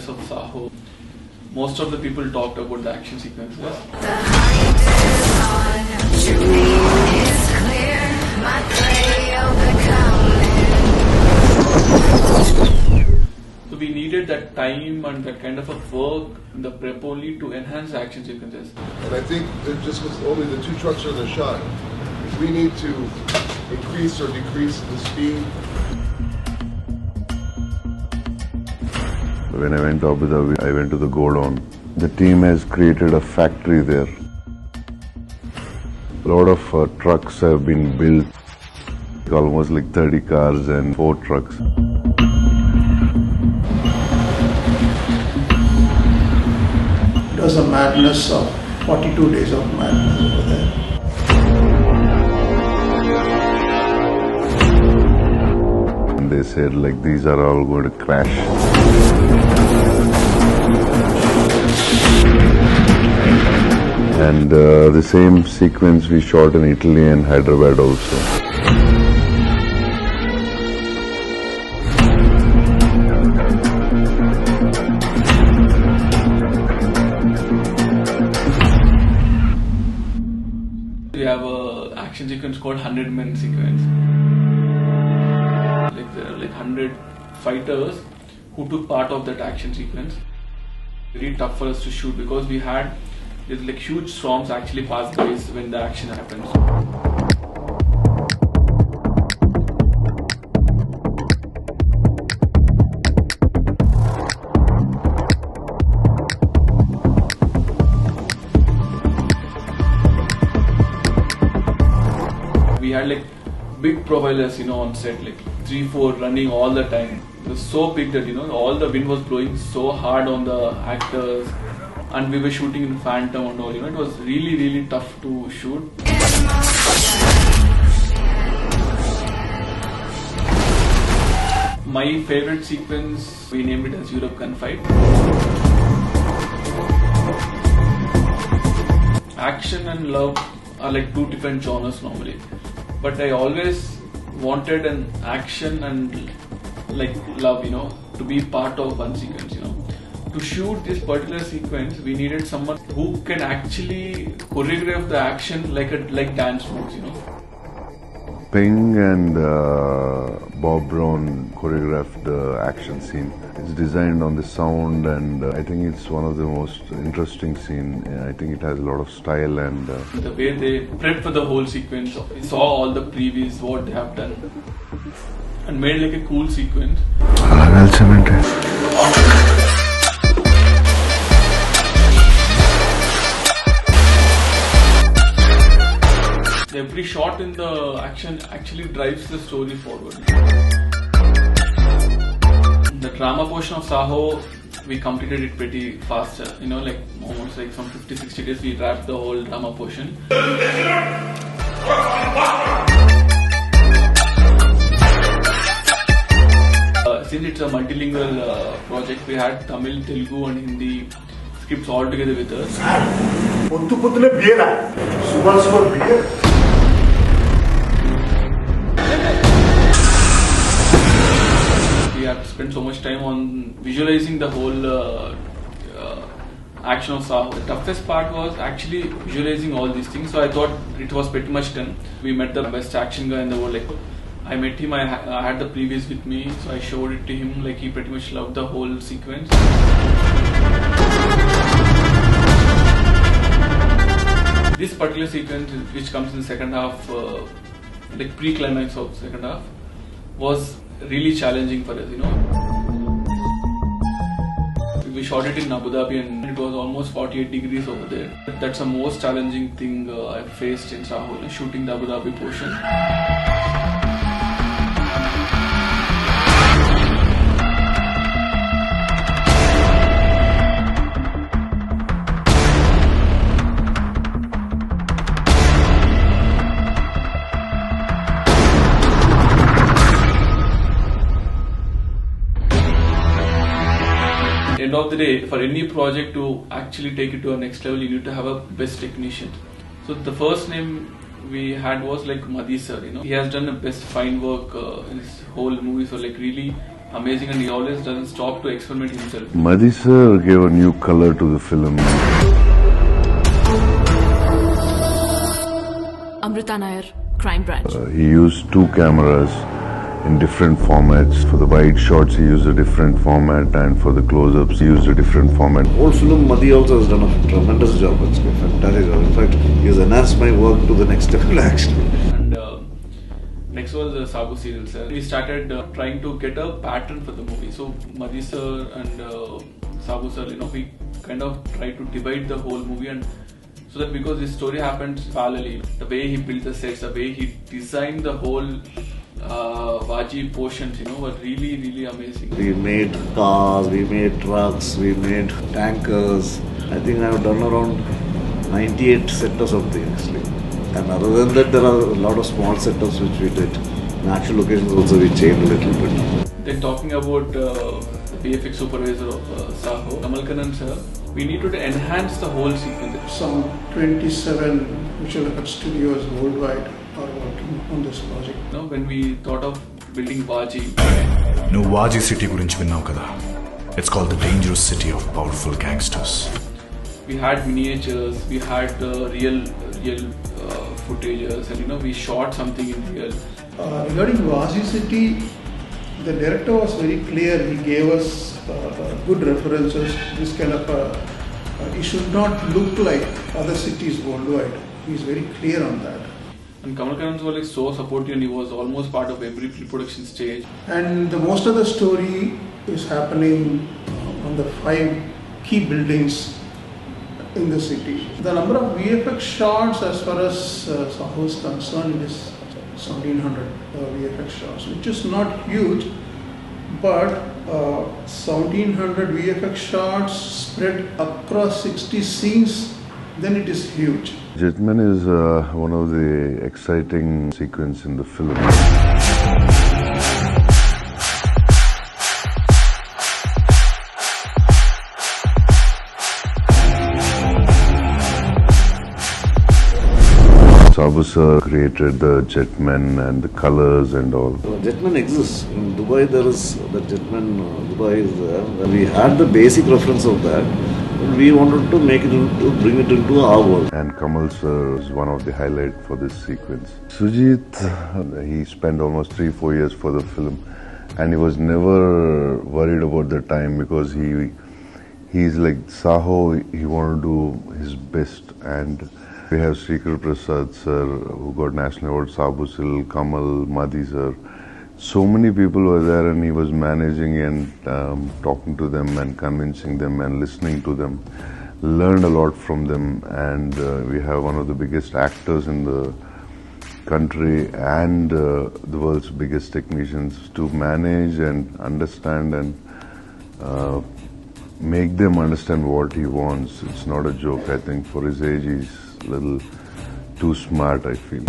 trailers of Saho, most of the people talked about the action sequences. The hunt is on, shooting is clear, my trail becoming. So we needed that time and that kind of a work in the prep only to enhance the action sequences. And I think that just with only the 2 trucks in the shot, we need to increase or decrease the speed. When I went to Abu Dhabi, I went to the Godown. The team has created a factory there. A lot of trucks have been built, almost like 30 cars and 4 trucks. It was a madness of 42 days of madness over there. And they said like these are all going to crash. And the same sequence we shot in Italy and Hyderabad also. We have a action sequence called 100 Men sequence. Like there are like 100 fighters who took part of that action sequence. Very tough for us to shoot because we had these like huge storms actually pass by when the action happens. We had like big profilers, on set, like 3-4 running all the time. It was so big that all the wind was blowing so hard on the actors, and we were shooting in Phantom and all. It was really tough to shoot. My favorite sequence, we named it as Europe Gunfight. Action and love are like 2 different genres normally, but I always wanted an action and like love, to be part of one sequence, To shoot this particular sequence, we needed someone who can actually choreograph the action like dance moves, Ping and Bob Brown choreographed the action scene. It's designed on the sound, and I think it's one of the most interesting scenes. I think it has a lot of style and... The way they prepped for the whole sequence, we saw all the previews, what they have done, and made like a cool sequence. Every shot in the action actually drives the story forward. The drama portion of Saho, we completed it pretty faster, like almost like some 50-60 days we wrapped the whole drama portion. Since it's a multilingual project, we had Tamil, Telugu and Hindi scripts all together with us. We have spent so much time on visualizing the whole action of Saho. The toughest part was actually visualizing all these things, so I thought it was pretty much done. We met the best action guy in the world. Like, I met him, I had the previews with me, so I showed it to him. Like, he pretty much loved the whole sequence. This particular sequence, which comes in the second half, like pre-climax of the second half, was really challenging for us, We shot it in Abu Dhabi and it was almost 48 degrees over there. That's the most challenging thing I faced in Saho, shooting the Abu Dhabi portion. End of the day, for any project to actually take it to a next level, you need to have a best technician. So the first name we had was like Madhi sir, He has done the best fine work in his whole movie. So like really, amazing, and he always doesn't stop to experiment himself. Madhi sir gave a new color to the film. Amrita Nair, Crime Branch. He used two cameras in different formats. For the wide shots, he used a different format, and for the close-ups, he used a different format. Whole film, Madhi also has done a tremendous job. It's a fantastic job. In fact, he has enhanced my work to the next level, actually. And next was the Sabu serial, sir. We started trying to get a pattern for the movie. So Madhi sir and Sabu sir, we kind of tried to divide the whole movie, and so that because this story happened parallelly, the way he built the sets, the way he designed the whole Vaji portions, were really, really amazing. We made cars, we made trucks, we made tankers. I think I have done around 98 setups of things, actually. And other than that, there are a lot of small setups which we did. In actual locations also we changed a little bit. Then talking about the VFX supervisor of Saho, Kamal Kannan sir, we needed to enhance the whole sequence. Some 27 visual effects studios worldwide are working on this project. When we thought of building Vaji, నువ్వు వాజీ city గురించి విన్నావు కదా. It's called the dangerous city of powerful gangsters. we had miniatures, we had real footages, and we shot something in real. Regarding Vaji City, the director was very clear. He gave us good references. This kind of it should not look like other cities worldwide. He is very clear on that. And Kamal Kannan was so supportive, and he was almost part of every pre-production stage. And the most of the story is happening on the 5 key buildings in the city. The number of VFX shots, as far as Saho is concerned, it is 1700 VFX shots, which is not huge, but 1700 VFX shots spread across 60 scenes, then it is huge. Jetman is one of the exciting sequences in the film. Sabu sir created the Jetman and the colors and all. Jetman exists. In Dubai there is the Jetman, Dubai is there. We had the basic reference of that. We wanted to bring it into our world. And Kamal sir is one of the highlight for this sequence. Sujit, he spent almost 3-4 years for the film, and he was never worried about the time because he's like Saho. He wanted to do his best, and we have Srikhar Prasad sir who got national award, Sabu Sil, Kamal, Madhi sir. So many people were there, and he was managing and talking to them and convincing them and listening to them. Learned a lot from them, and we have one of the biggest actors in the country and the world's biggest technicians to manage and understand and make them understand what he wants. It's not a joke. I think for his age, he's a little too smart, I feel.